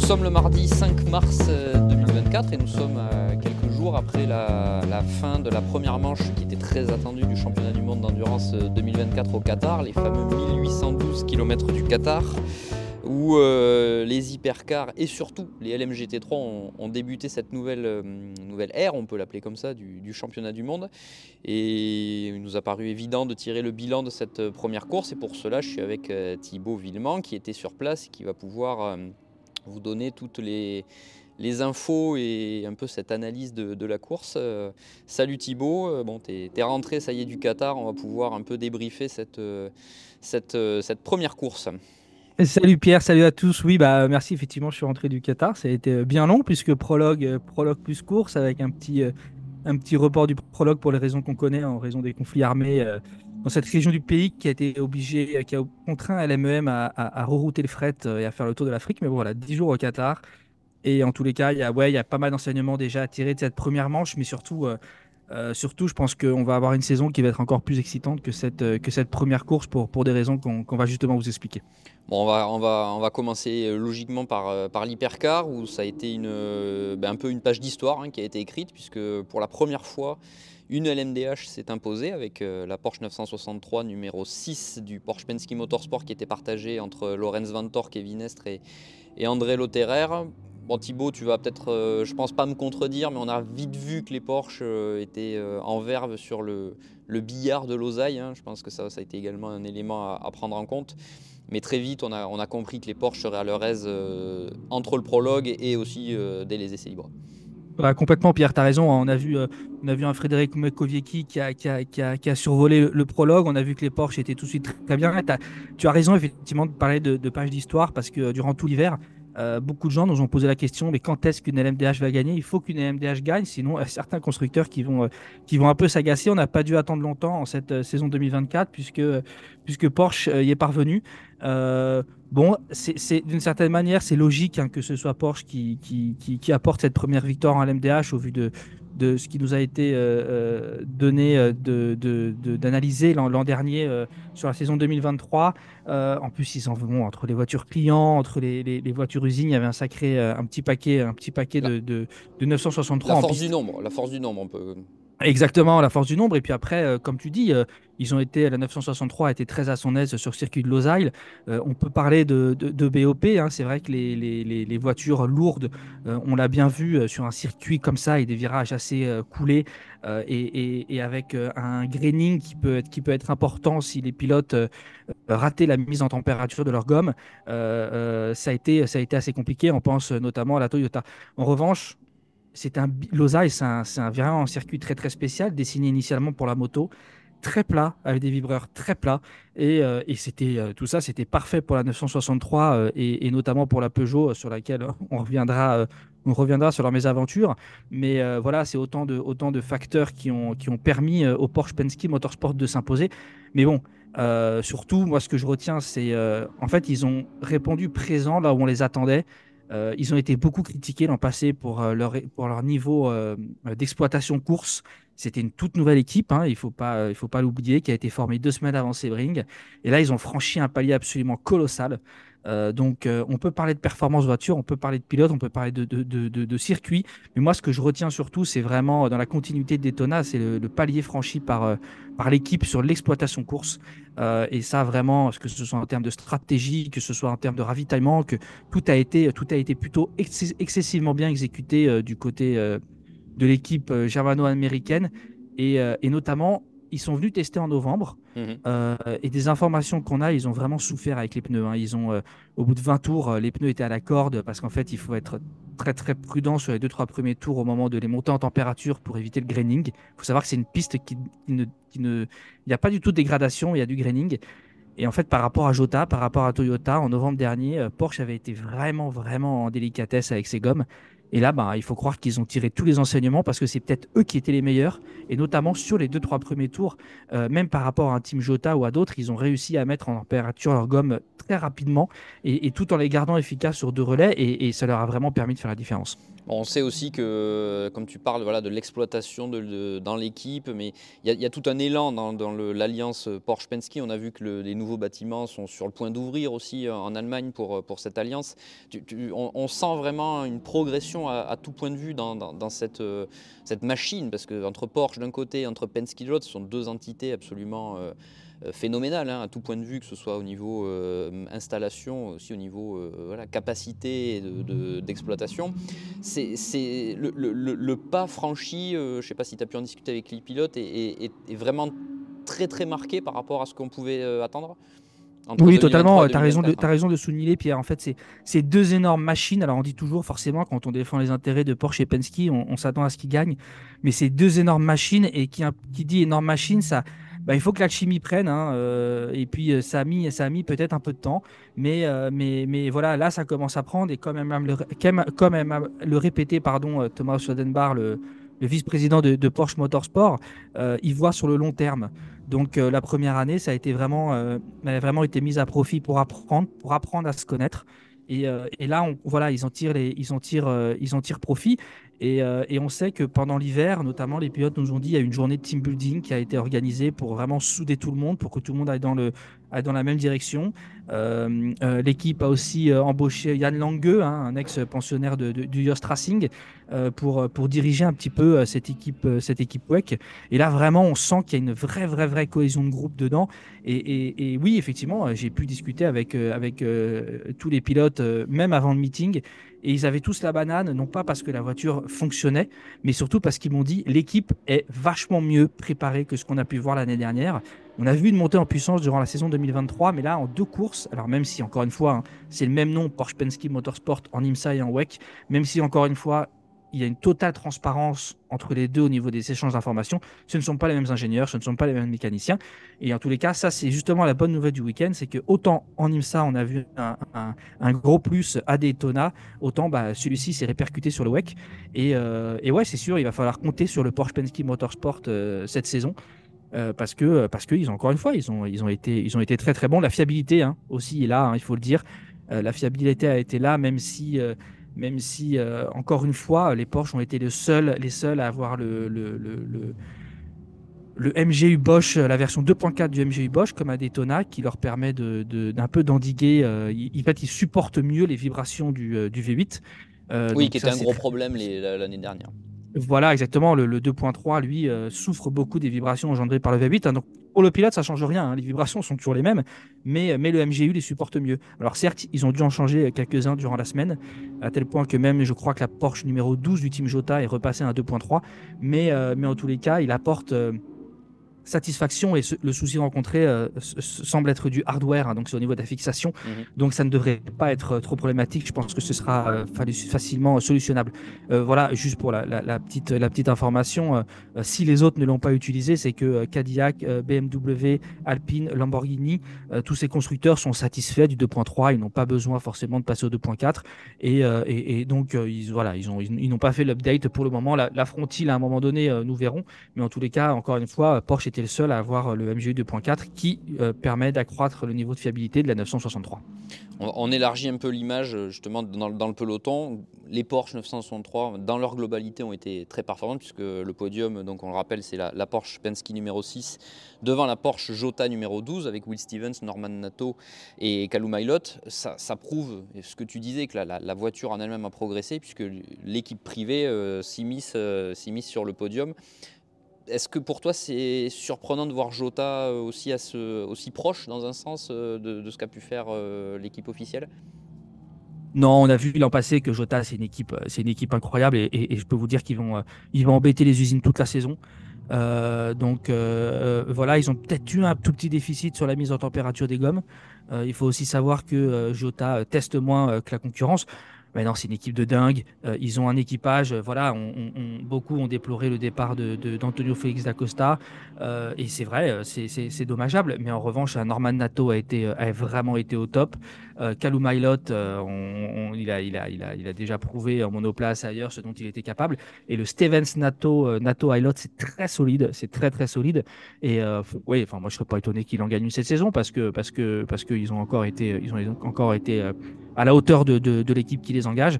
sommes le mardi 5 mars 2024 et nous sommes à quelques jours après la fin de la première manche qui était très attendue du championnat du monde d'endurance 2024 au Qatar, les fameux 1812 km du Qatar, où les hypercars et surtout les LMGT3 ont débuté cette nouvelle ère, on peut l'appeler comme ça, du championnat du monde. Et il nous a paru évident de tirer le bilan de cette première course. Et pour cela, je suis avec Thibaut Villemant qui était sur place et qui va pouvoir vous donner toutes les infos et un peu cette analyse de la course. Salut Thibaut, bon, t'es rentré, ça y est, du Qatar, on va pouvoir un peu débriefer cette première course. Salut Pierre, salut à tous. Oui, bah merci. Effectivement, je suis rentré du Qatar. Ça a été bien long puisque prologue plus course avec un petit report du prologue pour les raisons qu'on connaît en raison des conflits armés dans cette région du pays qui a été obligé, qui a contraint LMEM à rerouter le fret et à faire le tour de l'Afrique. Mais bon, voilà, 10 jours au Qatar. Et en tous les cas, il y a pas mal d'enseignements déjà à tirer de cette première manche, mais surtout, je pense qu'on va avoir une saison qui va être encore plus excitante que cette première course pour des raisons qu'on va justement vous expliquer. Bon, on va commencer logiquement par l'hypercar où ça a été un peu une page d'histoire qui a été écrite, puisque pour la première fois, une LMDH s'est imposée avec la Porsche 963 numéro 6 du Porsche Penske Motorsport qui était partagée entre Lorenz Vanthoor, Kevin Estre et André Lotterer. Bon, Thibaut, tu vas peut-être, je pense pas me contredire, mais on a vite vu que les Porsche étaient en verve sur le billard de Losail. Je pense que ça a été également un élément à prendre en compte. Mais très vite, on a compris que les Porsche seraient à leur aise entre le prologue et aussi dès les essais libres. Bah, complètement, Pierre, tu as raison. On a vu un Frédéric Kowiecki qui a survolé le prologue. On a vu que les Porsche étaient tout de suite très bien. Tu as raison, effectivement, de parler de page d'histoire parce que durant tout l'hiver, beaucoup de gens nous ont posé la question, mais quand est-ce qu'une LMDH va gagner? Il faut qu'une LMDH gagne, sinon certains constructeurs qui vont un peu s'agacer. On n'a pas dû attendre longtemps en cette saison 2024 puisque Porsche y est parvenu. Bon, d'une certaine manière, c'est logique que ce soit Porsche qui apporte cette première victoire en LMDH au vu de ce qui nous a été donné d'analyser l'an dernier sur la saison 2023. En plus, ils en vont entre les voitures clients, entre les voitures usines. Il y avait un petit paquet La, de 963 la en force du piste. nombre, la force du nombre, on peut. Exactement, la force du nombre. Et puis après, comme tu dis, la 963 a été très à son aise sur le circuit de Losail. On peut parler de BOP. C'est vrai que les voitures lourdes, on l'a bien vu sur un circuit comme ça et des virages assez coulés et avec un graining qui peut être important si les pilotes rataient la mise en température de leur gomme. Ça a été assez compliqué. On pense notamment à la Toyota. En revanche, Losail, c'est vraiment un circuit très très spécial, dessiné initialement pour la moto, très plat, avec des vibreurs très plats. Tout ça, c'était parfait pour la 963 et notamment pour la Peugeot, sur laquelle on reviendra sur leur mésaventure. Mais voilà, c'est autant de facteurs qui ont permis au Porsche Penske Motorsport de s'imposer. Mais bon, surtout, moi, ce que je retiens, c'est en fait, ils ont répondu présent là où on les attendait. Ils ont été beaucoup critiqués l'an passé pour leur niveau d'exploitation course. C'était une toute nouvelle équipe, il faut pas l'oublier, qui a été formée 2 semaines avant Sebring. Et là, ils ont franchi un palier absolument colossal. On peut parler de performance voiture, on peut parler de pilote, on peut parler de circuit. Mais moi, ce que je retiens surtout, c'est vraiment dans la continuité de Daytona, c'est le palier franchi par l'équipe sur l'exploitation course. Et ça, vraiment, que ce soit en termes de stratégie, que ce soit en termes de ravitaillement, que tout a été plutôt excessivement bien exécuté du côté de l'équipe germano-américaine. Et notamment, ils sont venus tester en novembre. Mhm. Et des informations qu'on a, ils ont vraiment souffert avec les pneus. Au bout de 20 tours, les pneus étaient à la corde parce qu'en fait, il faut être très très prudent sur les 2-3 premiers tours au moment de les monter en température pour éviter le graining. Il faut savoir que c'est une piste il n'y a pas du tout de dégradation, il y a du graining. Et en fait, par rapport à Jota, par rapport à Toyota, en novembre dernier, Porsche avait été vraiment, vraiment en délicatesse avec ses gommes. Et là, il faut croire qu'ils ont tiré tous les enseignements parce que c'est peut-être eux qui étaient les meilleurs. Et notamment sur les 2-3 premiers tours, même par rapport à un Team Jota ou à d'autres, ils ont réussi à mettre en température leurs gommes très rapidement et tout en les gardant efficaces sur 2 relais. Et ça leur a vraiment permis de faire la différence. Bon, on sait aussi que, comme tu parles voilà, de l'exploitation dans l'équipe, mais il y a tout un élan dans l'alliance Porsche-Penske. On a vu que les nouveaux bâtiments sont sur le point d'ouvrir aussi en Allemagne pour cette alliance. On sent vraiment une progression à tout point de vue dans cette machine, parce qu'entre Porsche d'un côté, entre Penske de l'autre, ce sont deux entités absolument phénoménal à tout point de vue, que ce soit au niveau installation, aussi au niveau voilà, capacité d'exploitation. C'est le pas franchi, je ne sais pas si tu as pu en discuter avec les pilotes, est vraiment très très marqué par rapport à ce qu'on pouvait attendre entre Oui, 2023 totalement. et Tu as raison 2024. t'as raison de souligner, Pierre. En fait, c'est deux énormes machines. Alors, on dit toujours, forcément, quand on défend les intérêts de Porsche et Penske, on s'attend à ce qu'ils gagnent. Mais c'est deux énormes machines. Et qui dit énorme machine, ça, bah, il faut que l'alchimie prenne. Hein, et puis, ça a mis peut-être un peu de temps. Mais voilà, là, ça commence à prendre. Et comme même le répéter, pardon, Thomas Sodenbar, le vice-président de Porsche Motorsport, il voit sur le long terme. Donc la première année, ça a été elle a vraiment été mise à profit pour apprendre à se connaître. Et là, voilà, ils en tirent profit. Et on sait que pendant l'hiver, notamment, les pilotes nous ont dit qu'il y a une journée de team building qui a été organisée pour vraiment souder tout le monde, pour que tout le monde aille dans la même direction. L'équipe a aussi embauché Jan Lange, hein, un ex-pensionnaire du Yost Racing, pour diriger un petit peu cette équipe WEC. Et là, vraiment, on sent qu'il y a une vraie cohésion de groupe dedans. Et oui, effectivement, j'ai pu discuter avec tous les pilotes, même avant le meeting. Et ils avaient tous la banane, non pas parce que la voiture fonctionnait, mais surtout parce qu'ils m'ont dit l'équipe est vachement mieux préparée que ce qu'on a pu voir l'année dernière. On a vu une montée en puissance durant la saison 2023, mais là, en deux courses, alors même si, encore une fois, hein, c'est le même nom, Porsche Penske Motorsport en IMSA et en WEC, même si, encore une fois, il y a une totale transparence entre les deux au niveau des échanges d'informations. Ce ne sont pas les mêmes ingénieurs, ce ne sont pas les mêmes mécaniciens. Et en tous les cas, ça, c'est justement la bonne nouvelle du week-end, c'est que autant en IMSA, on a vu un gros plus à Daytona, autant bah, celui-ci s'est répercuté sur le WEC. Et ouais, c'est sûr, il va falloir compter sur le Porsche Penske Motorsport cette saison. Parce qu'ils ont encore une fois, ils ont été très très bons. La fiabilité hein, aussi est là, hein, il faut le dire. La fiabilité a été là, même si encore une fois, les Porsche ont été les seuls à avoir le MGU Bosch, la version 2.4 du MGU Bosch, comme à Daytona, qui leur permet d'un peu d'endiguer. En fait, ils supportent mieux les vibrations du V8. Oui, Donc qui était ça, un c'est gros très problème l'année dernière. voilà, exactement. Le 2.3, lui, souffre beaucoup des vibrations engendrées par le V8. Hein. Donc, pour le pilote, ça ne change rien. Hein. Les vibrations sont toujours les mêmes, mais le MGU les supporte mieux. Alors, certes, ils ont dû en changer quelques-uns durant la semaine, à tel point que même, je crois que la Porsche numéro 12 du team Jota est repassée à un 2.3. Mais en tous les cas, il apporte satisfaction et le souci rencontré semble être du hardware, hein, donc c'est au niveau de la fixation. Donc ça ne devrait pas être trop problématique. Je pense que ce sera facilement solutionnable. Voilà, juste pour la petite information, si les autres ne l'ont pas utilisé, c'est que Cadillac, BMW, Alpine, Lamborghini, tous ces constructeurs sont satisfaits du 2.3. Ils n'ont pas besoin forcément de passer au 2.4. Et donc, ils n'ont pas fait l'update pour le moment. La Frontier, à un moment donné, nous verrons. Mais en tous les cas, encore une fois, Porsche était le seul à avoir le MGU 2.4 qui permet d'accroître le niveau de fiabilité de la 963. On élargit un peu l'image justement dans le peloton. Les Porsche 963 dans leur globalité ont été très performantes puisque le podium, donc on le rappelle, c'est la Porsche Penske numéro 6 devant la Porsche Jota numéro 12 avec Will Stevens, Norman Nato et Callum Ilott. Ça prouve ce que tu disais, que la voiture en elle-même a progressé puisque l'équipe privée s'immisce sur le podium. Est-ce que pour toi c'est surprenant de voir Jota aussi proche dans un sens de ce qu'a pu faire l'équipe officielle? Non, on a vu l'an passé que Jota, c'est une équipe incroyable et je peux vous dire ils vont embêter les usines toute la saison. Voilà, ils ont peut-être eu un tout petit déficit sur la mise en température des gommes. Il faut aussi savoir que Jota teste moins que la concurrence. Mais non, c'est une équipe de dingue. Ils ont un équipage. Voilà, beaucoup ont déploré le départ d'Antonio Félix da Costa. Et c'est vrai, c'est dommageable. Mais en revanche, Norman Nato a vraiment été au top. Callum Ilott, il a déjà prouvé en monoplace ailleurs ce dont il était capable. Et le Stevens Nato Ilott, c'est très solide. C'est très, très solide. Et oui, enfin, moi, je ne serais pas étonné qu'il en gagne une cette saison parce qu'ils ont encore été à la hauteur de l'équipe qui les engage.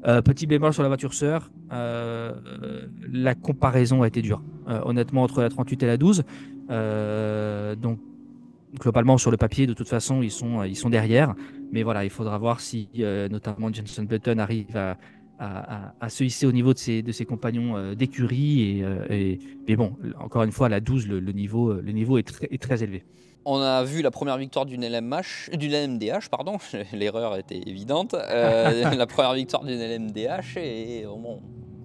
Petit bémol sur la voiture sœur, la comparaison a été dure, honnêtement, entre la 38 et la 12. Donc, globalement, sur le papier, de toute façon, ils sont derrière. Mais voilà, il faudra voir si, notamment, Jenson Button arrive à se hisser au niveau de ses compagnons d'écurie. Mais bon, encore une fois, la 12, le niveau est très élevé. On a vu la première victoire d'une LMH, d'une LMDH, pardon, l'erreur était évidente. La première victoire d'une LMDH et bon,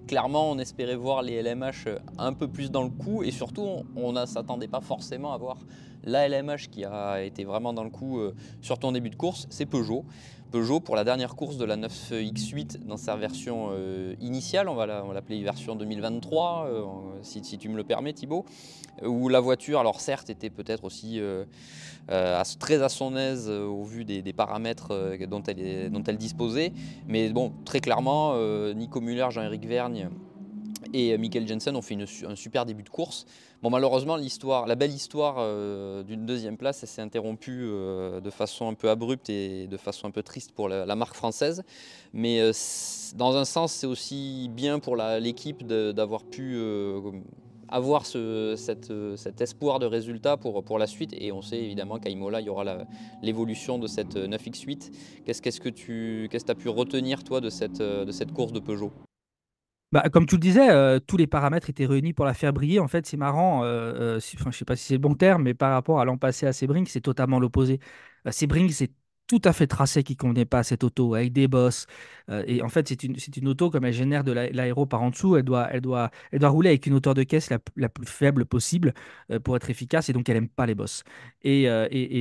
clairement on espérait voir les LMH un peu plus dans le coup et surtout on ne s'attendait pas forcément à voir la LMH qui a été vraiment dans le coup, surtout en début de course, c'est Peugeot. Peugeot pour la dernière course de la 9X8 dans sa version initiale, on va l'appeler version 2023, si tu me le permets Thibaut, où la voiture, alors certes, était peut-être aussi très à son aise au vu des paramètres dont elle disposait, mais bon, très clairement, Nico Müller, Jean-Éric Vergne et Mikkel Jensen ont fait un super début de course. Bon, malheureusement, la belle histoire d'une deuxième place, elle s'est interrompue de façon un peu abrupte et de façon un peu triste pour la marque française. Mais dans un sens, c'est aussi bien pour l'équipe d'avoir pu avoir cet espoir de résultat pour la suite. Et on sait évidemment qu'à Imola, il y aura l'évolution de cette 9X8. Qu'est-ce que tu as pu retenir, toi, de cette course de Peugeot? Bah, comme tu le disais, tous les paramètres étaient réunis pour la faire briller. En fait, c'est marrant, enfin, je ne sais pas si c'est le bon terme, mais par rapport à l'an passé à Sebring, c'est totalement l'opposé. Sebring, c'est tout à fait tracé qui ne convenait pas à cette auto, avec des bosses. Et en fait, c'est une auto, comme elle génère de l'aéro par en dessous, elle doit rouler avec une hauteur de caisse la plus faible possible pour être efficace, et donc elle n'aime pas les bosses. Et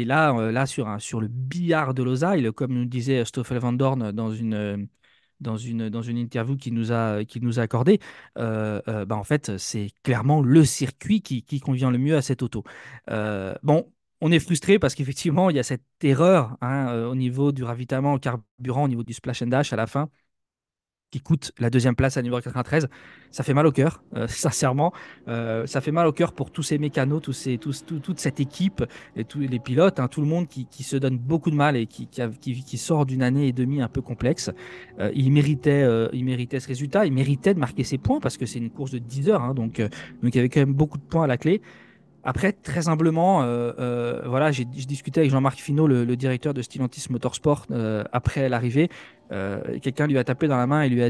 là, sur le billard de Losail, comme nous disait Stoffel Van Dorn dans une interview qu'il nous a accordée, bah en fait, c'est clairement le circuit qui convient le mieux à cette auto. Bon, on est frustré parce qu'effectivement, il y a cette erreur hein, au niveau du ravitaillement en carburant, au niveau du splash and dash à la fin qui coûte la deuxième place à numéro 93. Ça fait mal au cœur, sincèrement. Ça fait mal au cœur pour tous ces mécanos, toute cette équipe, et tous les pilotes, hein, tout le monde qui se donne beaucoup de mal et qui sort d'une année et demie un peu complexe. Il méritait ce résultat, il méritait de marquer ses points parce que c'est une course de 10 heures, hein, donc il y avait quand même beaucoup de points à la clé. Après, très humblement, voilà, j'ai discuté avec Jean-Marc Finot, le directeur de Stellantis Motorsport, après l'arrivée. Quelqu'un lui a tapé dans la main et il lui a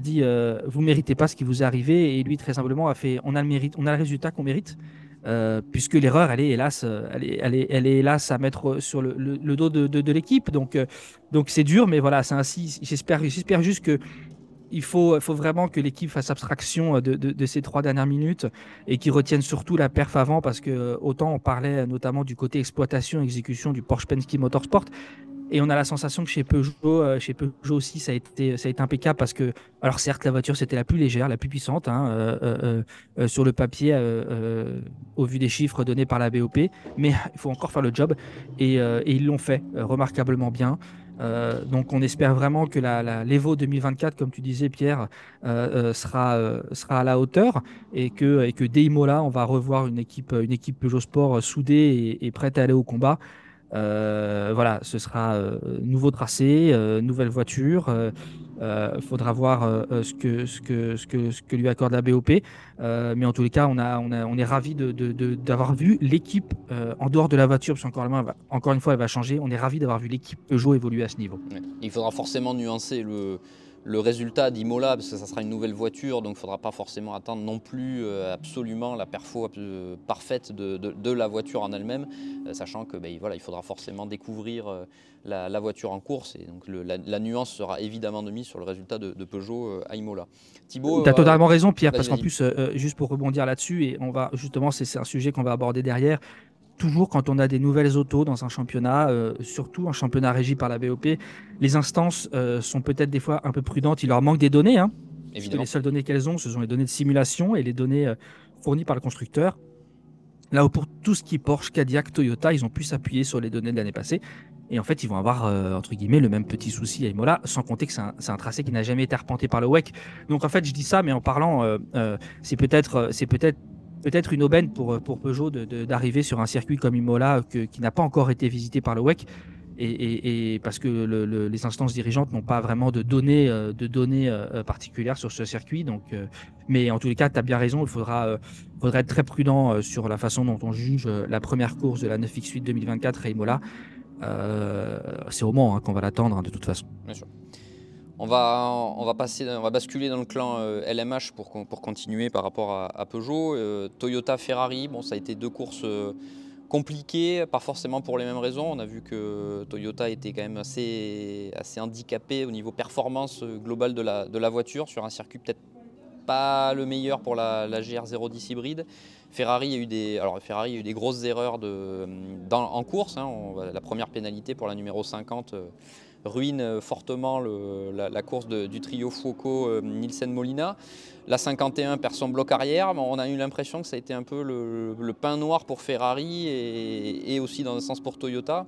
dit vous méritez pas ce qui vous est arrivé. Et lui, très humblement, a fait on a le mérite, on a le résultat qu'on mérite, puisque l'erreur, elle est hélas, elle est hélas à mettre sur le dos de l'équipe. Donc c'est dur, mais voilà, c'est ainsi. J'espère juste que il faut vraiment que l'équipe fasse abstraction de ces 3 dernières minutes et qu'ils retiennent surtout la perf avant parce que autant on parlait notamment du côté exploitation, exécution du Porsche Penske Motorsport et on a la sensation que chez Peugeot aussi ça a été impeccable parce que, alors certes la voiture c'était la plus légère, la plus puissante hein, sur le papier au vu des chiffres donnés par la BOP, mais il faut encore faire le job et ils l'ont fait remarquablement bien. Donc on espère vraiment que l'Evo 2024, comme tu disais Pierre, sera à la hauteur et que dès Imola, on va revoir une équipe Peugeot Sport soudée et prête à aller au combat. Voilà, ce sera nouveau tracé, nouvelle voiture. Faudra voir ce que lui accorde la BOP. Mais en tous les cas, on est ravis d'avoir vu l'équipe en dehors de la voiture, parce encore une fois, elle va changer. On est ravis d'avoir vu l'équipe Peugeot évoluer à ce niveau. Ouais. Il faudra forcément nuancer le résultat d'Imola parce que ça sera une nouvelle voiture, donc il ne faudra pas forcément attendre non plus absolument la perfo parfaite de la voiture en elle-même, sachant que voilà, il faudra forcément découvrir la voiture en course et donc la nuance sera évidemment de mise sur le résultat de Peugeot à Imola. Thibaut, Tu as totalement raison, Pierre, parce qu'en vas-y. plus, juste pour rebondir là-dessus, et on va justement, c'est un sujet qu'on va aborder derrière. Toujours quand on a des nouvelles autos dans un championnat, surtout un championnat régi par la BOP, les instances sont peut-être des fois un peu prudentes. Il leur manque des données, hein, puisque les Évidemment. seules données qu'elles ont, ce sont les données de simulation et les données fournies par le constructeur. Là où pour tout ce qui est Porsche, Cadillac, Toyota, ils ont pu s'appuyer sur les données de l'année passée. Et en fait, ils vont avoir, entre guillemets, le même petit souci à Imola, sans compter que c'est un tracé qui n'a jamais été arpenté par le WEC. Donc en fait, je dis ça, mais en parlant, c'est peut-être une aubaine pour Peugeot d'arriver sur un circuit comme Imola qui n'a pas encore été visité par le WEC et parce que les instances dirigeantes n'ont pas vraiment de données particulières sur ce circuit. Donc, mais en tous les cas, tu as bien raison, faudra être très prudent sur la façon dont on juge la première course de la 9X8 2024 à Imola. C'est au Mans qu'on va l'attendre de toute façon. Bien sûr. On va basculer dans le clan LMH pour continuer par rapport à Peugeot. Toyota, Ferrari, bon, ça a été deux courses compliquées, pas forcément pour les mêmes raisons. On a vu que Toyota était quand même assez handicapé au niveau performance globale de la voiture sur un circuit peut-être pas le meilleur pour la GR010 hybride. Ferrari a eu des grosses erreurs en course. La première pénalité pour la numéro 50 ruine fortement la course du trio Fuoco Nielsen-Molina. La 51 perd son bloc arrière. On a eu l'impression que ça a été un peu le pain noir pour Ferrari et aussi dans un sens pour Toyota.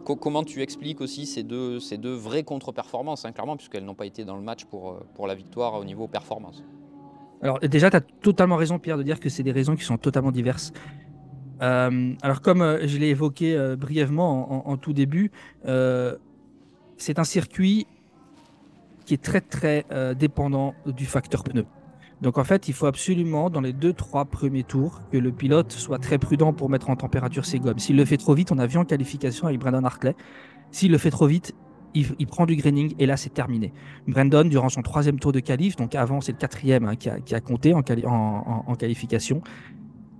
Comment tu expliques aussi ces deux vraies contre-performances, clairement, puisqu'elles n'ont pas été dans le match pour la victoire au niveau performance. Alors déjà, tu as totalement raison, Pierre, de dire que c'est des raisons qui sont totalement diverses. Alors comme je l'ai évoqué brièvement en tout début, c'est un circuit qui est très très dépendant du facteur pneu. Donc en fait, il faut absolument dans les 2-3 premiers tours que le pilote soit très prudent pour mettre en température ses gommes. S'il le fait trop vite, on a vu en qualification avec Brandon Hartley, s'il le fait trop vite, il prend du graining et là c'est terminé. Brandon, durant son 3e tour de qualif, donc avant c'est le 4e qui a compté en qualification,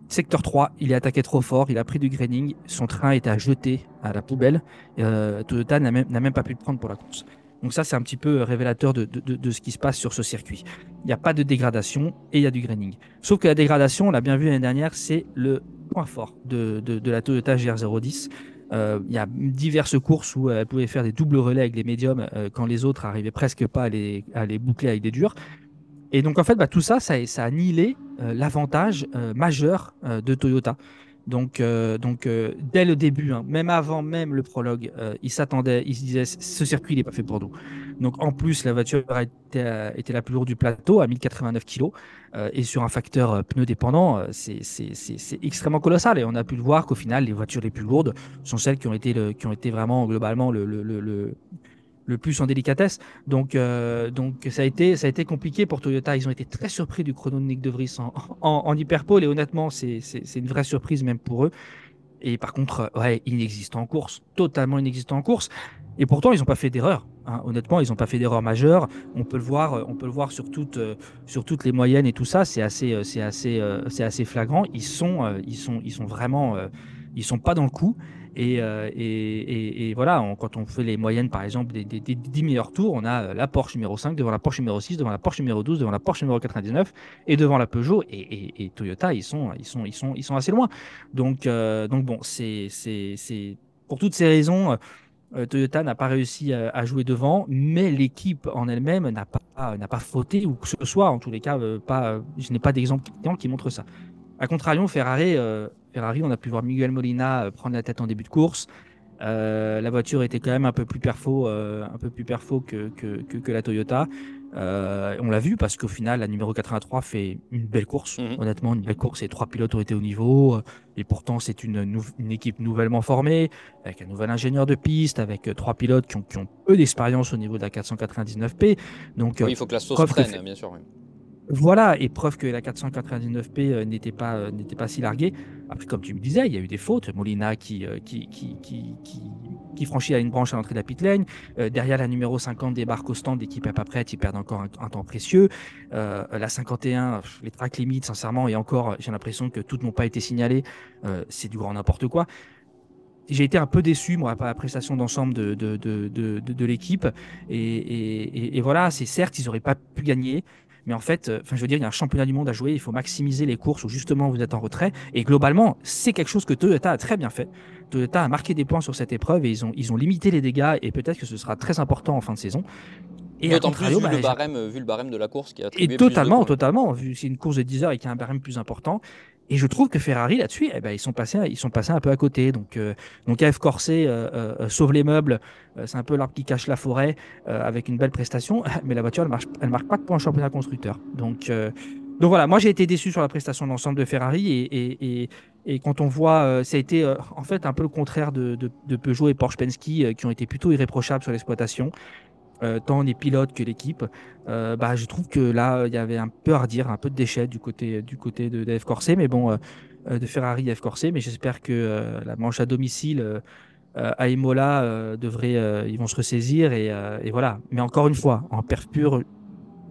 secteur 3, il est attaqué trop fort, il a pris du graining, son train était à jeter à la poubelle. Toyota n'a même pas pu le prendre pour la course. Donc ça, c'est un petit peu révélateur de ce qui se passe sur ce circuit. Il n'y a pas de dégradation et il y a du graining. Sauf que la dégradation, on l'a bien vu l'année dernière, c'est le point fort de la Toyota GR010. Il y a diverses courses où elle pouvait faire des doubles relais avec les médiums quand les autres n'arrivaient presque pas à les boucler avec des durs. Et donc, en fait, tout ça a annihilé l'avantage majeur de Toyota. Donc, dès le début, même avant même le prologue, ils s'attendaient, ils se disaient, ce circuit, il n'est pas fait pour nous. Donc, en plus, la voiture était la plus lourde du plateau, à 1089 kg, et sur un facteur pneu dépendant, c'est extrêmement colossal. Et on a pu le voir qu'au final, les voitures les plus lourdes sont celles qui ont été vraiment globalement le plus en délicatesse. Donc ça a été compliqué pour Toyota. Ils ont été très surpris du chrono de Nick De Vries en hyperpole. Et honnêtement, c'est une vraie surprise même pour eux. Et par contre, inexistant en course. Totalement inexistant en course. Et pourtant, ils n'ont pas fait d'erreur. Honnêtement, ils n'ont pas fait d'erreur majeure. On peut le voir sur toutes les moyennes et tout ça. C'est assez flagrant. Ils sont vraiment, ils sont pas dans le coup. Et voilà, quand on fait les moyennes, par exemple, des 10 meilleurs tours, on a la Porsche numéro 5 devant la Porsche numéro 6, devant la Porsche numéro 12, devant la Porsche numéro 99 et devant la Peugeot. Et Toyota, ils sont assez loin. Donc bon, pour toutes ces raisons. Toyota n'a pas réussi à jouer devant, mais l'équipe en elle-même n'a pas fauté ou que ce soit. En tous les cas, je n'ai pas d'exemple qui montre ça. A contrario, Ferrari, on a pu voir Miguel Molina prendre la tête en début de course. La voiture était quand même un peu plus perfo que la Toyota. On l'a vu parce qu'au final, la numéro 83 fait une belle course. Honnêtement, une belle course. Et 3 pilotes ont été au niveau. Et pourtant, c'est une équipe nouvellement formée, avec un nouvel ingénieur de piste, avec 3 pilotes qui ont peu d'expérience au niveau de la 499P. Donc, oui, il faut que la sauce prenne, bien sûr. Oui. Voilà, et preuve que la 499P n'était pas si larguée. Après, comme tu me disais, il y a eu des fautes. Molina qui franchit la ligne branche à l'entrée de la pit lane. Derrière, la numéro 50 débarque au stand, l'équipe n'est pas prête, ils perdent encore un temps précieux. La 51, les track limits, sincèrement, et encore, j'ai l'impression que toutes n'ont pas été signalées. C'est du grand n'importe quoi. J'ai été un peu déçu, moi, par la prestation d'ensemble de l'équipe. Et voilà, c'est certes, ils n'auraient pas pu gagner. Mais en fait, je veux dire, il y a un championnat du monde à jouer. Il faut maximiser les courses où justement vous êtes en retrait. Et globalement, c'est quelque chose que Toyota a très bien fait. Toyota a marqué des points sur cette épreuve et ils ont limité les dégâts. Et peut-être que ce sera très important en fin de saison. Et d'autant plus vu le barème de la course qui a attribué et totalement, vu que c'est une course de 10 heures et qu'il y a un barème plus important. Et je trouve que Ferrari, là-dessus, ils sont passés un peu à côté. Donc F. Corset sauve les meubles. C'est un peu l'arbre qui cache la forêt avec une belle prestation. Mais la voiture, elle marque pas de points en championnat constructeur. Donc voilà, moi, j'ai été déçu sur la prestation d'ensemble de Ferrari. Et Et quand on voit, ça a été en fait un peu le contraire de Peugeot et Porsche Penske qui ont été plutôt irréprochables sur l'exploitation, tant les pilotes que l'équipe. Bah, je trouve que là, il y avait un peu à redire, un peu de déchets du côté de F Corse, mais bon, de Ferrari F Corse. Mais j'espère que la manche à domicile à Imola ils vont se ressaisir et voilà. Mais encore une fois, en perf pure,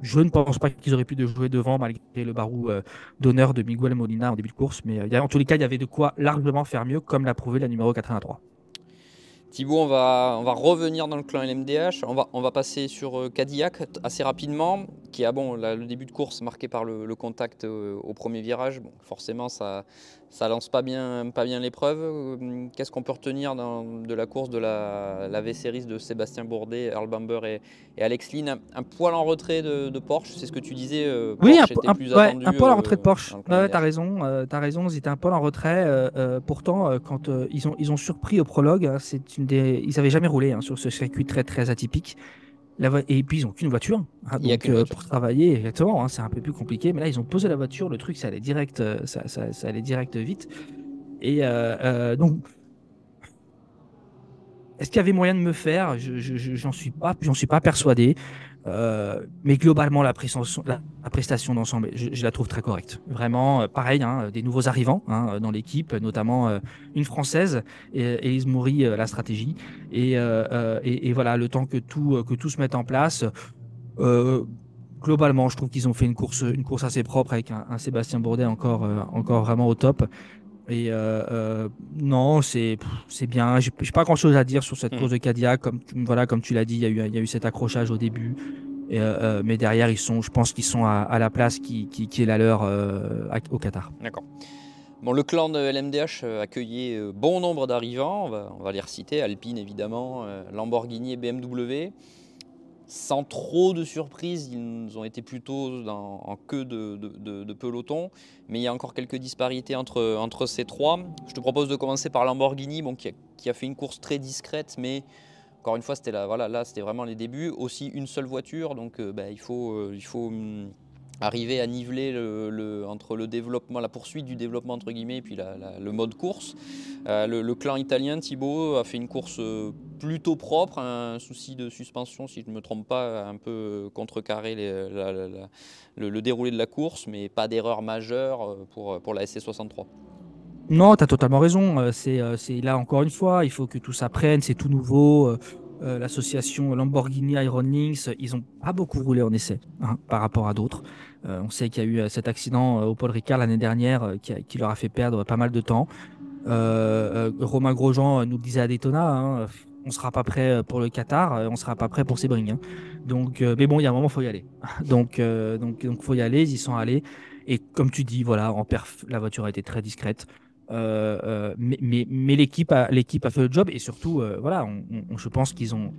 je ne pense pas qu'ils auraient pu de jouer devant malgré le barou d'honneur de Miguel Molina en début de course. Mais en tous les cas, il y avait de quoi largement faire mieux, comme l'a prouvé la numéro 83. Thibaut, on va revenir dans le clan LMDH. On va passer sur Cadillac assez rapidement, qui a le début de course marqué par le contact au premier virage. Bon, forcément, ça lance pas bien l'épreuve. Qu'est-ce qu'on peut retenir de la course de la V-Series de Sébastien Bourdet, Earl Bamber et Alex Lynn? Un poil en retrait de Porsche, c'est ce que tu disais. Oui, Porsche était plus ouais, un attendu peu à la retraite Porsche. dans le clan Ouais, LMDH. t'as raison, ils étaient un peu en retrait. Pourtant, quand ils ont surpris au prologue, hein, ils n'avaient jamais roulé hein, sur ce circuit très très atypique. Et puis ils n'ont qu'une voiture, hein, Il n'y a donc qu'une voiture. pour travailler, exactement, hein, c'est un peu plus compliqué. Mais là, ils ont posé la voiture, le truc, ça allait direct, ça allait direct vite. Et donc, est-ce qu'il y avait moyen de me faire? J'en suis pas persuadé. Mais globalement, la prestation d'ensemble, je la trouve très correcte. Vraiment, pareil, hein, des nouveaux arrivants hein, dans l'équipe, notamment une Française, Élise Moury, la stratégie. Et voilà, le temps que tout se mette en place. euh, Globalement, je trouve qu'ils ont fait une course assez propre avec un Sébastien Bourdet encore vraiment au top. Et non, c'est bien. J'ai pas grand-chose à dire sur cette course de Cadillac. Voilà, comme tu l'as dit, il y a eu cet accrochage au début. Mais derrière, je pense qu'ils sont à la place qui est la leur au Qatar. D'accord. Bon, le clan de LMDH accueillait bon nombre d'arrivants, on va les reciter, Alpine évidemment, Lamborghini et BMW. Sans trop de surprises, ils ont été plutôt en queue de peloton, mais il y a encore quelques disparités entre ces trois. Je te propose de commencer par Lamborghini, qui a fait une course très discrète, mais encore une fois, là, c'était vraiment les débuts. Aussi une seule voiture, donc il faut arriver à niveler entre le développement, la poursuite du développement entre guillemets, et puis le mode course. Le clan italien, Thibaut, a fait une course plutôt propre, un souci de suspension, si je ne me trompe pas, a un peu contrecarré le déroulé de la course, mais pas d'erreur majeure pour la SC63. Non, tu as totalement raison. C'est là encore une fois, il faut que tout s'apprenne, c'est tout nouveau. L'association Lamborghini Iron Lynx, ils ont pas beaucoup roulé en essai hein, par rapport à d'autres. On sait qu'il y a eu cet accident au Paul Ricard l'année dernière qui leur a fait perdre pas mal de temps. Romain Grosjean nous le disait à Daytona, hein, on sera pas prêt pour le Qatar, on sera pas prêt pour Sebring. Hein. Donc, mais bon, il y a un moment, faut y aller. Donc, faut y aller. Ils y sont allés. Et comme tu dis, voilà, en perf, la voiture a été très discrète. Mais l'équipe a fait le job et surtout, voilà, je pense qu'ils ont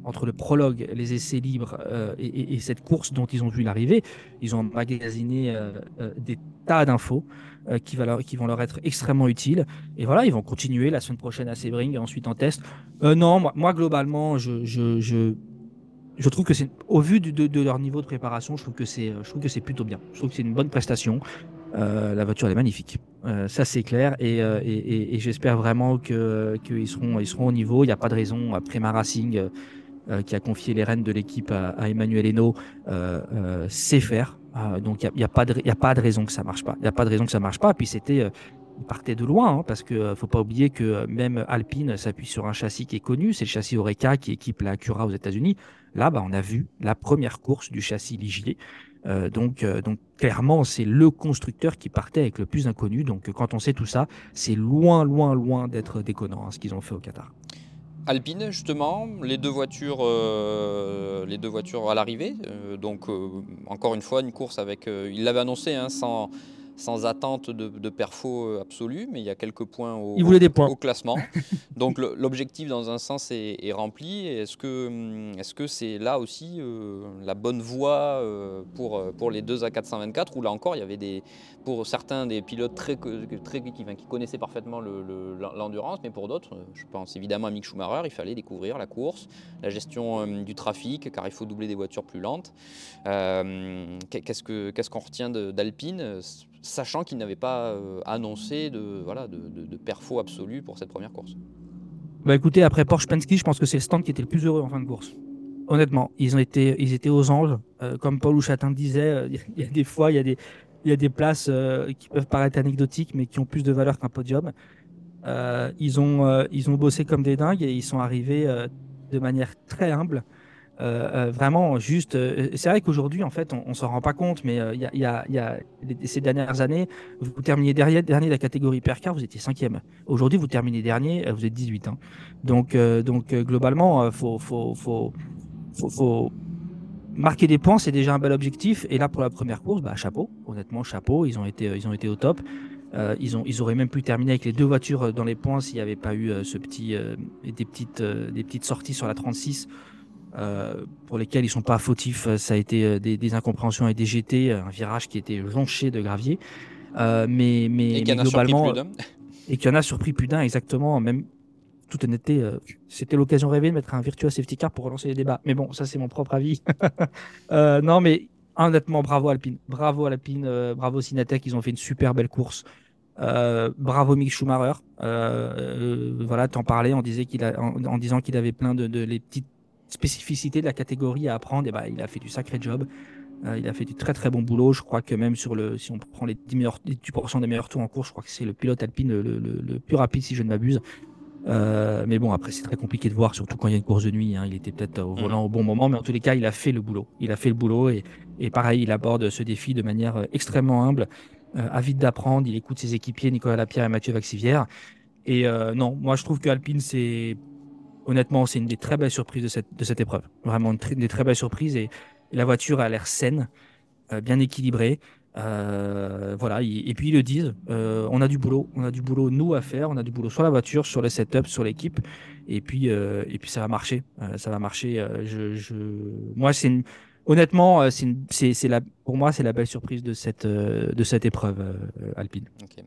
entre le prologue, les essais libres et cette course dont ils ont vu l'arrivée, ils ont emmagasiné des tas d'infos qui vont leur être extrêmement utiles. Et voilà, ils vont continuer la semaine prochaine à Sebring et ensuite en test. Non, moi globalement, je trouve que c'est, au vu de leur niveau de préparation, je trouve que c'est plutôt bien. Je trouve que c'est une bonne prestation. La voiture elle est magnifique. Ça, c'est clair. Et j'espère vraiment qu'ils seront au niveau. Il n'y a pas de raison. Après Racing, qui a confié les rênes de l'équipe à Emmanuel Hainaut, sait faire. Donc, il y a pas de raison que ça marche pas. Il n'y a pas de raison que ça marche pas. Puis, il partait de loin, hein, parce que faut pas oublier que même Alpine s'appuie sur un châssis qui est connu. C'est le châssis Oreca qui équipe la Acura aux États-Unis. Là, on a vu la première course du châssis Ligier. Donc, clairement, c'est le constructeur qui partait avec le plus d'inconnus. Donc, quand on sait tout ça, c'est loin, loin, loin d'être déconnant hein, ce qu'ils ont fait au Qatar. Alpine, justement, les deux voitures à l'arrivée. Encore une fois, une course avec, il l'avait annoncé, hein, sans attente de perfo absolue, mais il y a quelques points Ils voulaient des points. au classement. Donc l'objectif, dans un sens, est rempli. Est-ce que c'est là aussi la bonne voie pour les deux A424, où là encore, il y avait pour certains des pilotes qui connaissaient parfaitement l'endurance, mais pour d'autres, je pense évidemment à Mick Schumacher, il fallait découvrir la course, la gestion du trafic, car il faut doubler des voitures plus lentes. Qu'est-ce qu'on retient d'Alpine? sachant qu'ils n'avaient pas annoncé de perfo absolu pour cette première course. Bah écoutez, après Porsche Penske, je pense que c'est le stand qui était le plus heureux en fin de course. Honnêtement, ils étaient aux anges. Comme Paul Houchatin disait, il y a des fois, il y a des places qui peuvent paraître anecdotiques, mais qui ont plus de valeur qu'un podium. Ils ont bossé comme des dingues et ils sont arrivés de manière très humble. Vraiment, juste. C'est vrai qu'aujourd'hui, en fait, on s'en rend pas compte, mais ces dernières années, vous terminez dernier de la catégorie Hypercar, vous étiez cinquième. Aujourd'hui, vous terminez dernier, vous êtes 18. Hein. Donc globalement, faut marquer des points, c'est déjà un bel objectif. Et là, pour la première course, bah, chapeau. Honnêtement, chapeau. Ils ont été au top. Ils auraient même pu terminer avec les deux voitures dans les points s'il n'y avait pas eu des petites sorties sur la 36 pour lesquelles ils ne sont pas fautifs. Ça a été des incompréhensions et des GT, un virage qui était jonché de gravier. Et qui en a surpris globalement, plus d'un. et qui en a surpris plus d'un, exactement. Même toute honnêteté, c'était l'occasion rêvée de mettre un virtual safety car pour relancer les débats. Mais bon, ça, c'est mon propre avis. Non, mais honnêtement, bravo Alpine. Bravo Alpine, bravo Synatec. Ils ont fait une super belle course. Bravo Mick Schumacher. Voilà, t'en parlais, en disant qu'il avait plein de les petites spécificités de la catégorie à apprendre. Et bah, il a fait du sacré job. Il a fait du très très bon boulot. Je crois que même si on prend les 10% des meilleurs tours en course, je crois que c'est le pilote Alpine le plus rapide si je ne m'abuse. Mais bon, après, c'est très compliqué de voir, surtout quand il y a une course de nuit. Hein. Il était peut-être au volant au bon moment, mais en tous les cas, il a fait le boulot. Il a fait le boulot et pareil, il aborde ce défi de manière extrêmement humble, avide d'apprendre. Il écoute ses équipiers, Nicolas Lapierre et Mathieu Vaxivière. Et non, moi, je trouve que Alpine, honnêtement, c'est une des très belles surprises de cette épreuve. Vraiment, une des très belles surprises. Et la voiture a l'air saine, bien équilibrée. Voilà, et puis ils le disent, on a du boulot nous à faire, on a du boulot sur la voiture, sur le setup, sur l'équipe, et puis ça va marcher, ça va marcher. Moi, honnêtement, pour moi, c'est la belle surprise de cette épreuve Alpine. Okay.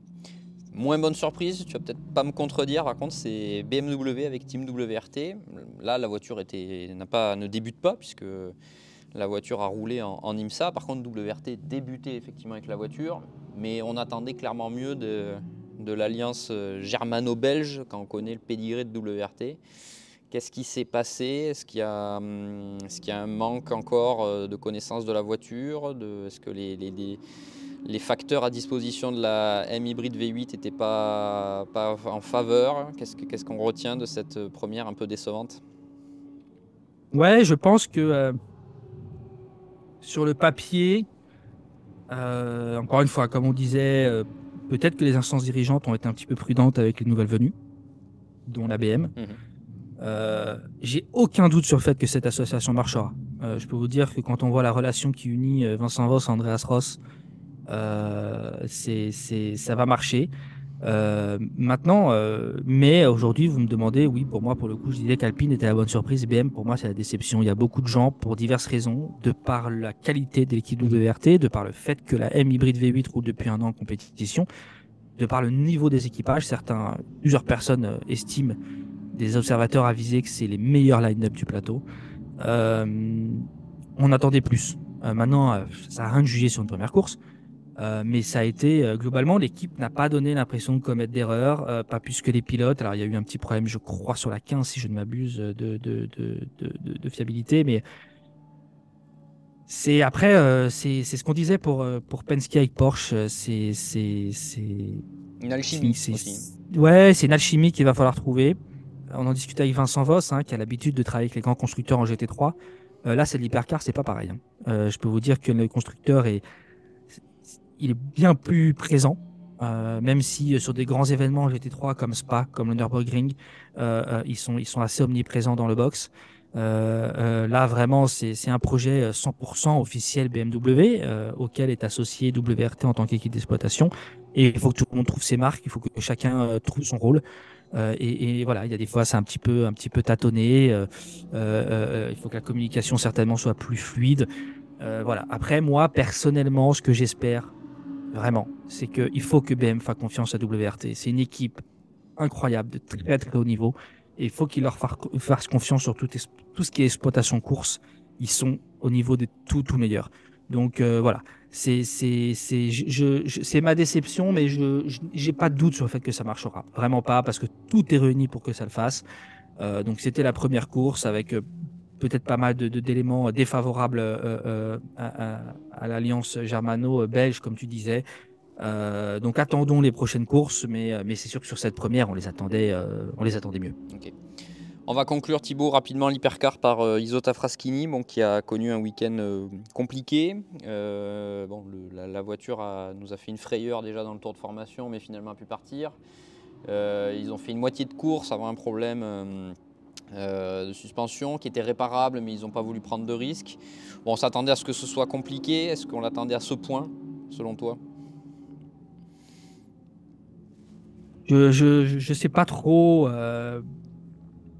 Moins bonne surprise, tu vas peut-être pas me contredire, par contre, c'est BMW avec Team WRT. Là, la voiture ne débute pas, puisque la voiture a roulé en IMSA. Par contre, WRT débutait effectivement avec la voiture, mais on attendait clairement mieux de l'alliance germano-belge quand on connaît le pédigré de WRT. Qu'est-ce qui s'est passé? Est-ce qu'il y a un manque encore de connaissance de la voiture? Est-ce que les facteurs à disposition de la M hybride V8 n'étaient pas en faveur? Qu'est-ce qu'on retient de cette première un peu décevante? Ouais, je pense que sur le papier, encore une fois, comme on disait, peut-être que les instances dirigeantes ont été un petit peu prudentes avec les nouvelles venues, dont l'ABM. J'ai aucun doute sur le fait que cette association marchera. Je peux vous dire que quand on voit la relation qui unit Vincent Voss et Andreas Ross, ça va marcher. Maintenant, mais aujourd'hui, vous me demandez, oui, pour moi, pour le coup, je disais qu'Alpine était la bonne surprise. BM, pour moi, c'est la déception. Il y a beaucoup de gens, pour diverses raisons, de par la qualité de l'équipe WRT, de par le fait que la M hybride V8 roule depuis un an en compétition, de par le niveau des équipages. Plusieurs personnes estiment, des observateurs avisés, que c'est les meilleurs line-up du plateau. On attendait plus. Maintenant, ça sert à rien de juger sur une première course. Mais ça a été, globalement, l'équipe n'a pas donné l'impression de commettre d'erreur, pas plus que les pilotes. Alors, il y a eu un petit problème, je crois, sur la 15, si je ne m'abuse, de fiabilité. Mais c'est ce qu'on disait pour Penske avec Porsche. Une alchimie aussi. Ouais, c'est une alchimie qu'il va falloir trouver. On en discutait avec Vincent Voss, hein, qui a l'habitude de travailler avec les grands constructeurs en GT3. Là, c'est de l'hypercar, c'est pas pareil. Hein. Je peux vous dire que le constructeur il est bien plus présent, même si sur des grands événements GT3 comme Spa, comme le Nürburgring, ils sont assez omniprésents dans le box. Là, vraiment, c'est un projet 100% officiel BMW auquel est associé WRT en tant qu'équipe d'exploitation. Et il faut que tout le monde trouve ses marques, il faut que chacun trouve son rôle. Et voilà, il y a des fois, c'est un petit peu tâtonné. Il faut que la communication certainement soit plus fluide. Voilà. Après, moi, personnellement, ce que j'espère, vraiment, c'est qu'il faut que BM fasse confiance à WRT. C'est une équipe incroyable, de très très haut niveau. Et il faut qu'il leur fasse confiance sur tout ce qui est exploitation course. Ils sont au niveau de tout meilleur. Donc voilà. C'est ma déception, mais je n'ai pas de doute sur le fait que ça marchera. Vraiment pas, parce que tout est réuni pour que ça le fasse. Donc c'était la première course avec peut-être pas mal d'éléments défavorables à l'alliance germano-belge, comme tu disais. Donc attendons les prochaines courses, mais c'est sûr que sur cette première, on les attendait mieux. Ok. On va conclure Thibaut rapidement l'hypercar par Isota Fraschini, bon, qui a connu un week-end compliqué. La voiture nous a fait une frayeur déjà dans le tour de formation, mais finalement a pu partir. Ils ont fait une moitié de course avant un problème de suspension qui était réparable, mais ils n'ont pas voulu prendre de risques. Bon, on s'attendait à ce que ce soit compliqué. Est-ce qu'on l'attendait à ce point, selon toi? Je sais pas trop.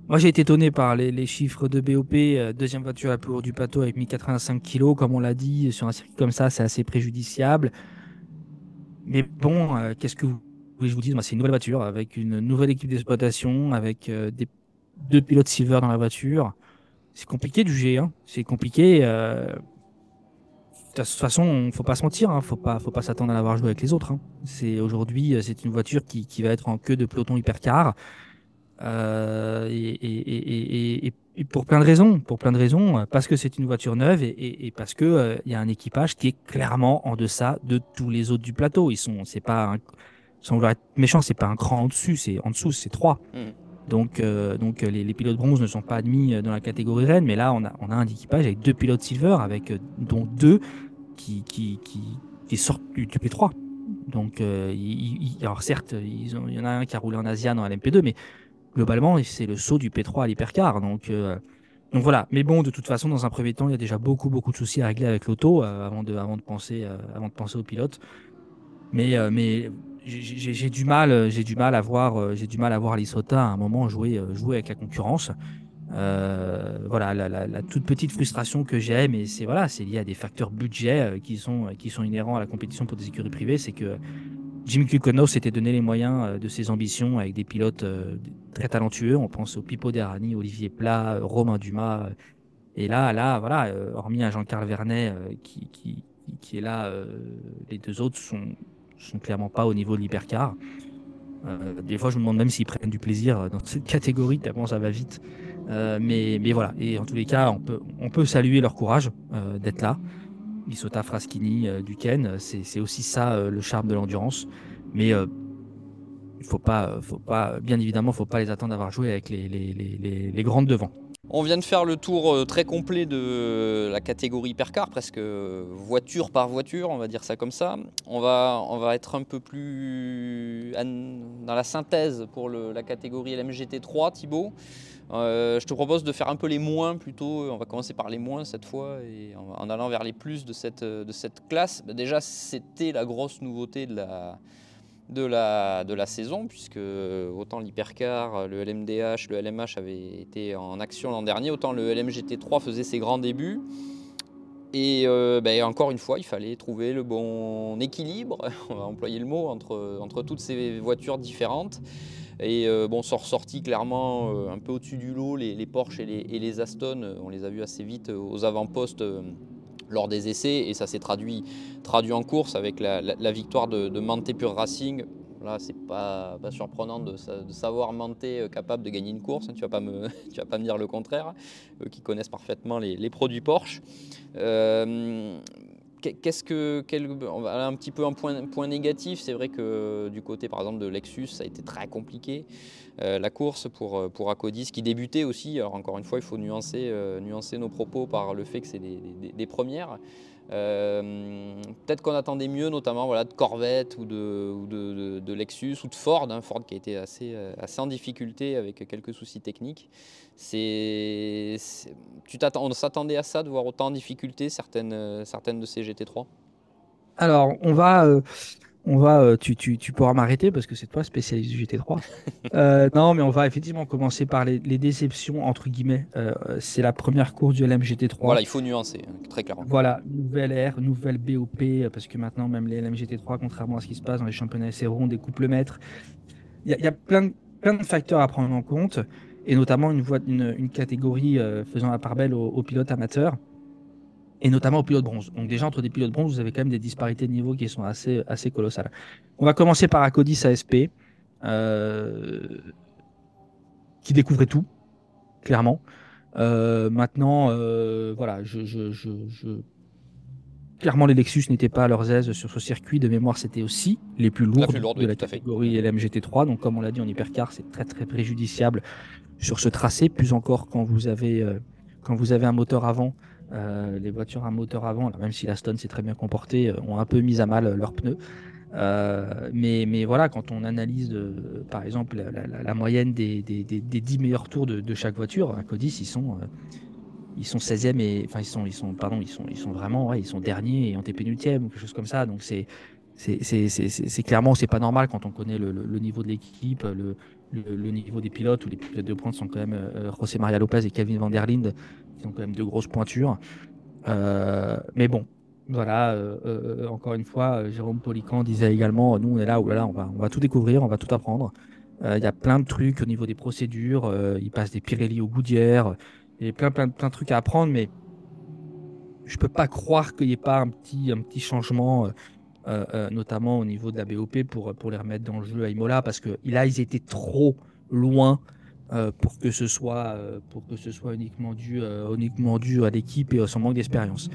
Moi, j'ai été étonné par les chiffres de BOP, deuxième voiture la plus haut du plateau avec 1085 kilos. Comme on l'a dit, sur un circuit comme ça, c'est assez préjudiciable. Mais bon, qu'est-ce que vous voulez que je vous dise? Moi, c'est une nouvelle voiture avec une nouvelle équipe d'exploitation, avec deux pilotes silver dans la voiture. C'est compliqué de juger, hein. C'est compliqué. De toute façon, il ne faut pas se mentir, hein. Faut pas s'attendre à l'avoir joué avec les autres, hein. Aujourd'hui, c'est une voiture qui va être en queue de peloton hypercar. Et pour plein de raisons, parce que c'est une voiture neuve et parce que il y a un équipage qui est clairement en deçà de tous les autres du plateau. C'est pas, sans vouloir être méchant, c'est pas un cran en dessus, c'est en dessous, c'est trois. Mhm. Donc les pilotes bronze ne sont pas admis dans la catégorie reine, mais là on a un équipage avec deux pilotes silver, avec dont deux qui sortent du P3. Donc alors certes, il y en a un qui a roulé en Asia dans la MP2, mais globalement, c'est le saut du P3 à l'hypercar. Donc voilà. Mais bon, de toute façon, dans un premier temps, il y a déjà beaucoup de soucis à régler avec l'auto avant de penser au pilote. Mais j'ai du mal à voir Lissota à un moment jouer avec la concurrence. Voilà, la toute petite frustration que j'ai, mais c'est lié à des facteurs budget qui sont inhérents à la compétition pour des écuries privées. C'est que Jimmy Kukkonen s'était donné les moyens de ses ambitions avec des pilotes très talentueux. On pense au Pipo Derani, Olivier Plat, Romain Dumas. Et voilà, hormis un Jean-Carl Vernet qui est là, les deux autres sont clairement pas au niveau de l'hypercar. Des fois, je me demande même s'ils prennent du plaisir dans cette catégorie, tellement ça va vite. Mais voilà, et en tous les cas, on peut saluer leur courage d'être là. Isota Fraschini, Duquesne, c'est aussi ça le charme de l'endurance. Mais bien évidemment, faut pas les attendre d'avoir joué avec les grandes devant. On vient de faire le tour très complet de la catégorie hypercar, presque voiture par voiture, on va dire ça comme ça. On va être un peu plus dans la synthèse pour la catégorie LMGT3, Thibaut. Je te propose de faire un peu les moins plutôt. On va commencer par les moins cette fois et en allant vers les plus de cette classe. Déjà, c'était la grosse nouveauté de la saison, puisque autant l'hypercar, le LMDH, le LMH avaient été en action l'an dernier, autant le LMGT3 faisait ses grands débuts. Et encore une fois, il fallait trouver le bon équilibre, on va employer le mot, entre toutes ces voitures différentes. Et sont ressortis clairement un peu au-dessus du lot les Porsche et les Aston. On les a vus assez vite aux avant-postes lors des essais et ça s'est traduit en course avec la victoire de Mante Pure Racing. Là, c'est pas surprenant de savoir Mante capable de gagner une course. Tu vas pas me dire le contraire. Eux qui connaissent parfaitement les produits Porsche. On va aller un petit peu en point négatif. C'est vrai que du côté par exemple de Lexus, ça a été très compliqué la course pour Acodis qui débutait aussi. Alors encore une fois, il faut nuancer nos propos par le fait que c'est des premières. Peut-être qu'on attendait mieux, notamment de Corvette ou de Lexus ou de Ford, hein, Ford qui a été assez en difficulté avec quelques soucis techniques. On s'attendait à ça, de voir autant en difficulté certaines de ces GT3. Alors, tu pourras m'arrêter parce que c'est toi spécialiste du GT3. Non, mais on va effectivement commencer par les déceptions, entre guillemets. C'est la première course du Voilà, LMGT3. il faut nuancer, très clairement. Voilà, nouvelle ère, nouvelle BOP, parce que maintenant, même les LMGT3, contrairement à ce qui se passe dans les championnats SRO, on découpe le mètre. Il y a plein de facteurs à prendre en compte, et notamment une catégorie faisant la part belle aux pilotes amateurs. et notamment aux pilotes bronze. Donc déjà, entre des pilotes bronze, vous avez quand même des disparités de niveau qui sont assez colossales. On va commencer par Acodis ASP, euh, qui découvrait tout, clairement. Maintenant, voilà, clairement, les Lexus n'étaient pas à leurs aises sur ce circuit. De mémoire, c'était aussi les plus La plus lourdes lourde, de oui, la tout à fait. catégorie LMGT3. Donc, comme on l'a dit en hypercar, c'est très très préjudiciable sur ce tracé, plus encore quand vous avez un moteur avant. Les voitures à moteur avant, alors même si la Stone s'est très bien comportée, ont un peu mis à mal leurs pneus. Mais voilà, quand on analyse par exemple la moyenne des 10 meilleurs tours de chaque voiture, à Codis, ils sont 16e et enfin pardon, ils sont vraiment ouais, ils sont derniers et antépénultième ou quelque chose comme ça. Donc c'est clairement c'est pas normal quand on connaît le niveau de l'équipe, le niveau des pilotes où les pilotes de pointe sont quand même José María Lopez et Kelvin Van der Linde qui ont quand même de grosses pointures. Mais bon, voilà, encore une fois, Jérôme Polican disait également, nous on est là, là, on va tout découvrir, on va tout apprendre. Il y a plein de trucs au niveau des procédures, il passe des Pirelli au Goodyear, il y a plein de trucs à apprendre, mais je peux pas croire qu'il n'y ait pas un petit changement, notamment au niveau de la BOP pour les remettre dans le jeu à Imola, parce que là, ils étaient trop loin pour que ce soit uniquement dû à l'équipe et à son manque d'expérience.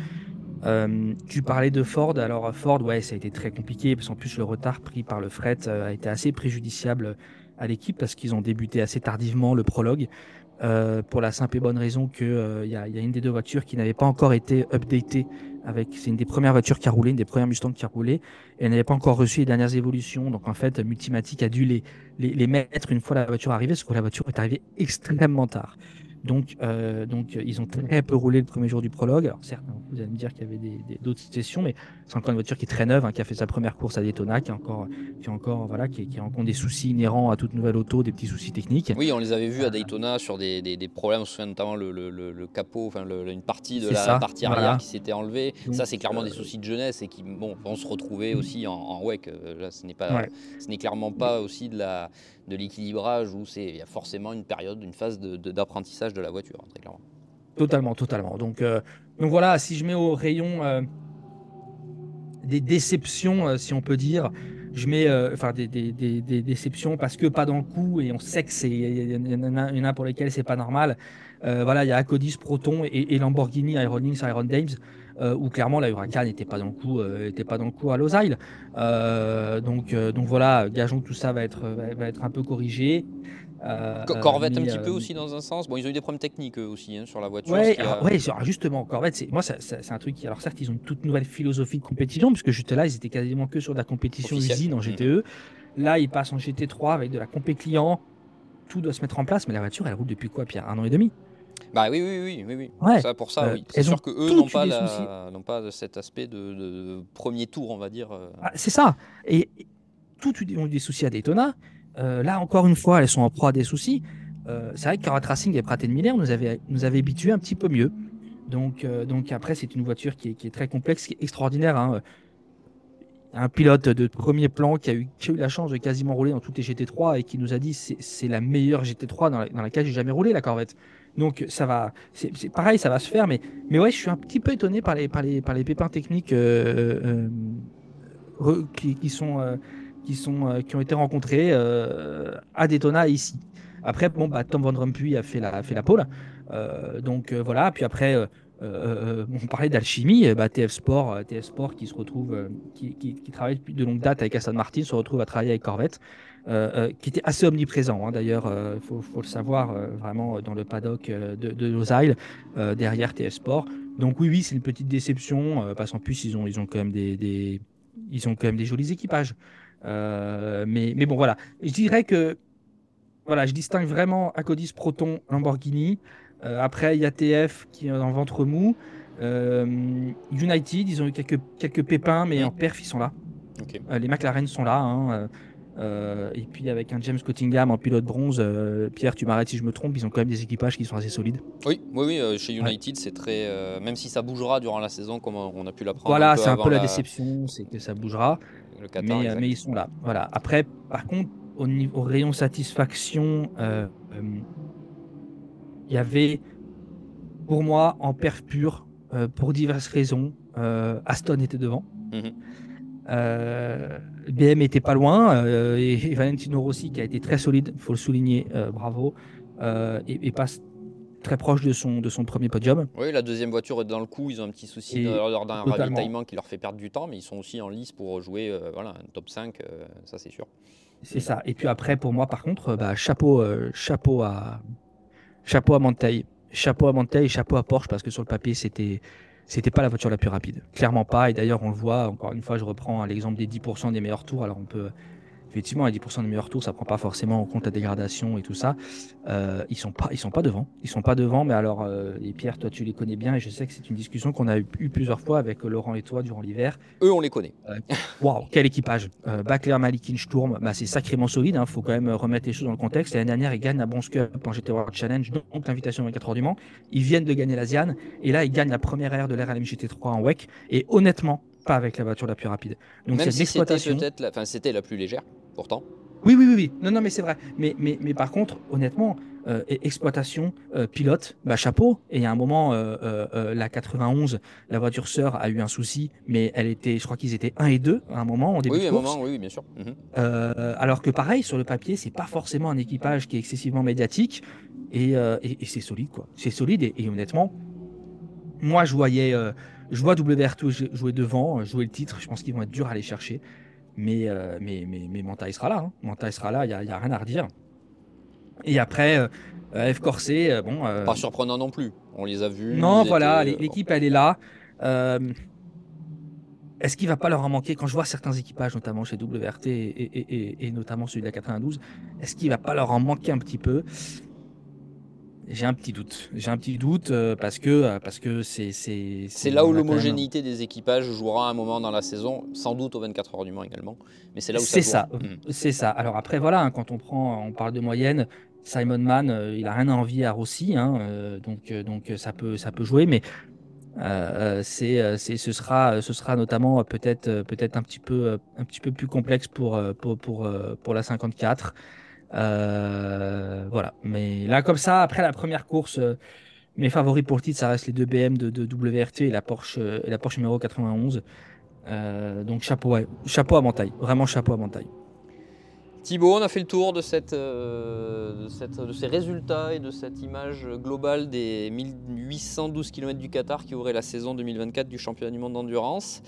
Tu parlais de Ford. Alors Ford, ouais, ça a été très compliqué parce qu'en plus le retard pris par le fret a été assez préjudiciable à l'équipe parce qu'ils ont débuté assez tardivement le prologue pour la simple et bonne raison que y a une des deux voitures qui n'avait pas encore été updatée c'est une des premières voitures qui a roulé, une des premières Mustang qui a roulé, et elle n'avait pas encore reçu les dernières évolutions. Donc en fait, Multimatic a dû les mettre une fois la voiture arrivée, parce que la voiture est arrivée extrêmement tard. Donc, ils ont très peu roulé le premier jour du prologue. Alors certes, hein, vous allez me dire qu'il y avait d'autres sessions, mais c'est encore une voiture qui est très neuve, hein, qui a fait sa première course à Daytona, voilà, qui rencontre des soucis inhérents à toute nouvelle auto, des petits soucis techniques. Oui, on les avait vus à Daytona sur des problèmes. On se souvient notamment le capot, enfin une partie de C'est la ça, partie arrière voilà. qui s'était enlevée. Donc, Ça, c'est clairement des soucis de jeunesse et qui vont se retrouver aussi en WEC. Là, ouais. ce n'est clairement pas aussi de l'équilibrage où il y a forcément une période, une phase d'apprentissage de la voiture, hein, très clairement. Totalement, totalement. Donc voilà, si je mets au rayon des déceptions, si on peut dire, je mets enfin des déceptions parce que pas dans le coup et on sait que il y en a pour lesquels c'est pas normal. Voilà, il y a Acodis Proton et Lamborghini Iron Lynx Iron Dames où clairement la Huracan n'était pas dans le coup, était pas dans le coup à Losail. Donc voilà, gageons que tout ça va être un peu corrigé. Corvette un Mais petit peu aussi dans un sens. Bon, ils ont eu des problèmes techniques eux aussi hein, sur la voiture. Ce ouais, qui a... ouais, justement, Corvette, moi, c'est un truc qui, alors certes, ils ont une toute nouvelle philosophie de compétition, puisque juste là, ils étaient quasiment que sur de la compétition officiel. usine en GTE. Là, ils passent en GT3 avec de la compé client, tout doit se mettre en place, mais la voiture, elle roule depuis quoi, Pierre? Un an et demi? Bah oui. Ouais, Pour ça, oui. C'est elles ont sûr que eux toutes eu des soucis. n'ont pas cet aspect de premier tour, on va dire. Ah, c'est ça. Et toutes ont eu des soucis à Daytona. Là, encore une fois, elles sont en proie à des soucis. C'est vrai que Carat Racing et Pratt Miller nous avaient habitués un petit peu mieux. Donc après, c'est une voiture qui est très complexe, qui est extraordinaire, hein. Un pilote de premier plan qui a eu la chance de quasiment rouler dans toutes les GT3 et qui nous a dit c'est la meilleure GT3 dans laquelle j'ai jamais roulé la Corvette. Donc ça va, c'est pareil, ça va se faire, mais ouais, je suis un petit peu étonné par les pépins techniques qui ont été rencontrés à Daytona et ici. Après, bon, bah, Tom Van Rompuy a fait la pole. Voilà, puis après, on parlait d'alchimie, bah, TF Sport qui se retrouve, qui travaille depuis de longue date avec Aston Martin, se retrouve à travailler avec Corvette, qui était assez omniprésent, hein, d'ailleurs, faut le savoir, vraiment dans le paddock de Losail, derrière TF Sport. Donc oui, c'est une petite déception, parce qu'en plus, ils ont quand même ils ont quand même des jolis équipages. Mais bon, voilà. Je dirais que voilà, je distingue vraiment Acodis, Proton, Lamborghini. Après, il y a TF qui est en ventre mou. United, ils ont eu quelques pépins, mais en perf, ils sont là. Ok. Les McLaren sont là, hein. Et puis avec un James Cottingham en pilote bronze, Pierre, tu m'arrêtes si je me trompe, ils ont quand même des équipages qui sont assez solides. Oui, chez Ouais. United, c'est très. Même si ça bougera durant la saison, comme on a pu l'apprendre un Voilà, peu c'est un avant peu la déception, c'est que ça bougera. le Qatar, Mais exact. ils sont là. Voilà. Après, par contre, au rayon satisfaction, il y avait pour moi en perf pur pour diverses raisons. Aston était devant. Mhm. BM était pas loin. Et Valentino Rossi, qui a été très solide, il faut le souligner, bravo, et passe très proche de son premier podium. Oui, la deuxième voiture est dans le coup. Ils ont un petit souci Et lors d'un totalement. ravitaillement qui leur fait perdre du temps, mais ils sont aussi en lice pour jouer voilà, un top 5, ça c'est sûr. C'est ça. Et puis après, pour moi, par contre, bah, chapeau à Manthey. Chapeau à Manthey et chapeau à Porsche parce que sur le papier, c'était pas la voiture la plus rapide. Clairement pas. Et d'ailleurs, on le voit, encore une fois, je reprends l'exemple des 10% des meilleurs tours. Alors, on peut, effectivement, les 10% des meilleurs tours, ça prend pas forcément en compte la dégradation et tout ça. Ils sont pas devant. Ils sont pas devant. Mais alors, et Pierre, toi, tu les connais bien et je sais que c'est une discussion qu'on a eu plusieurs fois avec Laurent et toi durant l'hiver. Eux, on les connaît. Euh, Waouh, quel équipage! Bacler, Malikin, Sturm, bah, c'est sacrément solide. Il faut quand même remettre les choses dans le contexte. L'année dernière, ils gagnent la Bronze Cup en GT World Challenge, donc l'invitation 24 heures du Mans. Ils viennent de gagner l'Asian. Et là, ils gagnent la première ère de l'RLM GT3 en WEC. Et honnêtement, pas avec la voiture la plus rapide. Donc, Même c'est de si c'était l'exploitation. peut-être enfin, c'était la plus légère, pourtant. Oui, oui, oui, oui. Non, non, mais c'est vrai. Mais par contre, honnêtement, exploitation, pilote, bah, chapeau. Et il y a un moment, la 91, la voiture sœur a eu un souci, mais elle était, je crois qu'ils étaient un et 2 à un moment, en début Oui, de à un course. moment, oui, bien sûr. Mhm. Alors que pareil, sur le papier, c'est pas forcément un équipage qui est excessivement médiatique. Et c'est solide, quoi. C'est solide. Et honnêtement, moi, je vois WR2 jouer devant, jouer le titre. Je pense qu'ils vont être durs à aller chercher. Mais Manta, il sera là. Hein. Manta, il sera là. Il y a rien à redire. Et après, F Corset, bon. Pas surprenant non plus. On les a vus, Non, ils voilà, étaient. l'équipe, elle est là. Euh, Est-ce qu'il va pas leur en manquer quand je vois certains équipages, notamment chez WRT et notamment celui de la 92, est-ce qu'il va pas leur en manquer un petit peu? J'ai un petit doute. J'ai un petit doute parce que C'est là où on a quand même. l'homogénéité des équipages jouera un moment dans la saison, sans doute aux 24 heures du Mans également, mais c'est là où ça C'est jouera. ça, Mhm. c'est ça. Alors après, voilà, hein, quand on parle de moyenne, Simon Mann, il a rien à envier à Rossi, hein, donc ça peut jouer, mais ce sera notamment peut-être un petit peu plus complexe pour la 54. Voilà. Mais là, comme ça, après la première course, mes favoris pour le titre, ça reste les deux BM de WRT et la Porsche numéro 91. Donc chapeau, ouais, chapeau à Mantaille. Vraiment chapeau à Mantaille. Thibaut, on a fait le tour de de ces résultats et de cette image globale des 1812 km du Qatar qui ouvrait la saison 2024 du championnat du monde d'endurance.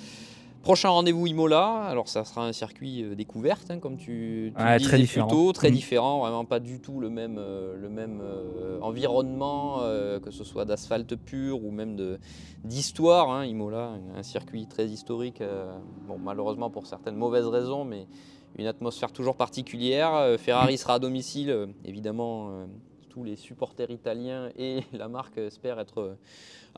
Prochain rendez-vous Imola, alors ça sera un circuit découverte, hein, comme tu le Ouais, très disais plus différent. tôt, très Mm. différent, vraiment pas du tout le même environnement, que ce soit d'asphalte pur ou même d'histoire. Hein, Imola, un circuit très historique, bon, malheureusement pour certaines mauvaises raisons, mais une atmosphère toujours particulière. Ferrari sera à domicile, évidemment, tous les supporters italiens et la marque espèrent être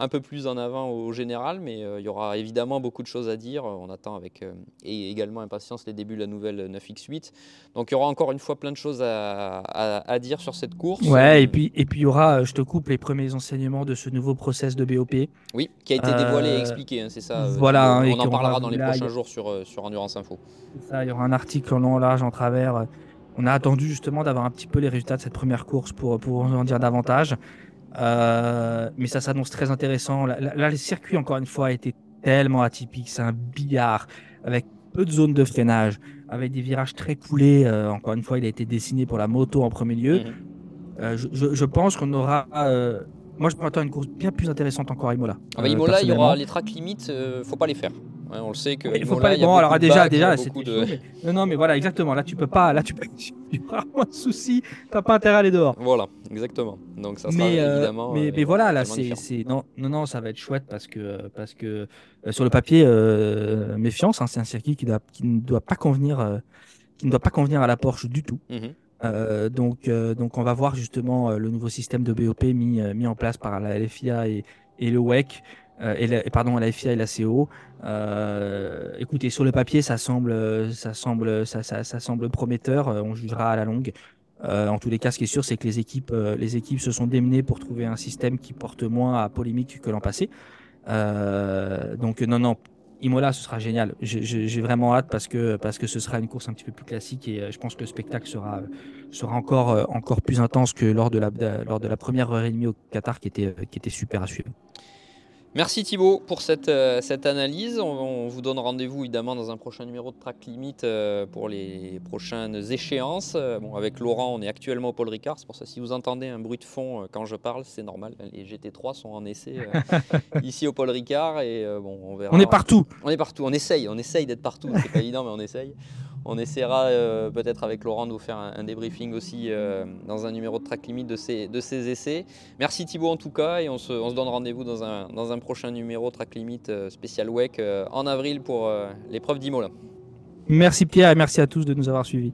un peu plus en avant au général, mais il y aura évidemment beaucoup de choses à dire. On attend avec et également impatience les débuts de la nouvelle 9X8. Donc il y aura encore une fois plein de choses à dire sur cette course. Ouais, et puis il y aura, je te coupe, les premiers enseignements de ce nouveau process de BOP. Oui, qui a été dévoilé et Euh, expliqué, hein, c'est ça voilà, Thibaut. hein, et On en qu'on va parlera dans vous les là, prochains jours sur Endurance Info. ça, il y aura un article en long, en large, en travers. On a attendu justement d'avoir un petit peu les résultats de cette première course pour en dire davantage. Mais ça s'annonce très intéressant. Là, le circuit, encore une fois, a été tellement atypique. C'est un billard avec peu de zones de freinage, avec des virages très coulés. Encore une fois, il a été dessiné pour la moto en premier lieu. Mhm. Je pense qu'on aura. Moi, je m'attends à une course bien plus intéressante encore à Imola, Ah bah, Imola, il y aura personnellement. les tracks limites, faut pas les faire. Ouais, on le sait que Il faut pas Imola, les. il y a Bon, alors beaucoup de déjà, bacs, il y a beaucoup c'était de. chaud, mais non, non, mais voilà, exactement. Là, tu peux pas. Là, tu peux. Il y aura moins de soucis. T'as pas intérêt à aller dehors. Voilà, exactement. Donc ça sera évidemment Mais voilà, là, totalement différent. non, non, non, ça va être chouette parce que sur le papier, méfiance, hein, c'est un circuit qui ne doit pas convenir, qui ne doit pas convenir à la Porsche du tout. Mhm. Donc, on va voir justement le nouveau système de BOP mis en place par la LFIA et le WEC, pardon, la FIA et la CO. Écoutez, sur le papier, ça semble prometteur. On jugera à la longue. En tous les cas, ce qui est sûr, c'est que les équipes se sont démenées pour trouver un système qui porte moins à polémique que l'an passé. Donc, non, non, Imola, ce sera génial. J'ai vraiment hâte parce que ce sera une course un petit peu plus classique et je pense que le spectacle sera encore plus intense que lors de la première heure et demie au Qatar qui était super à suivre. Merci Thibaut pour cette analyse. On vous donne rendez-vous évidemment dans un prochain numéro de Track Limit pour les prochaines échéances. Bon, avec Laurent, on est actuellement au Paul Ricard. C'est pour ça si vous entendez un bruit de fond quand je parle, c'est normal. Les GT3 sont en essai ici au Paul Ricard et bon, on verra. On est partout. On est partout. On essaye d'être partout. C'est pas évident, mais on essaye. On essaiera peut-être avec Laurent de vous faire un débriefing aussi dans un numéro de Track Limit de ces essais. Merci Thibaut en tout cas et on se donne rendez-vous dans un prochain numéro Track Limit spécial WEC en avril pour l'épreuve d'Imola. Merci Pierre et merci à tous de nous avoir suivis.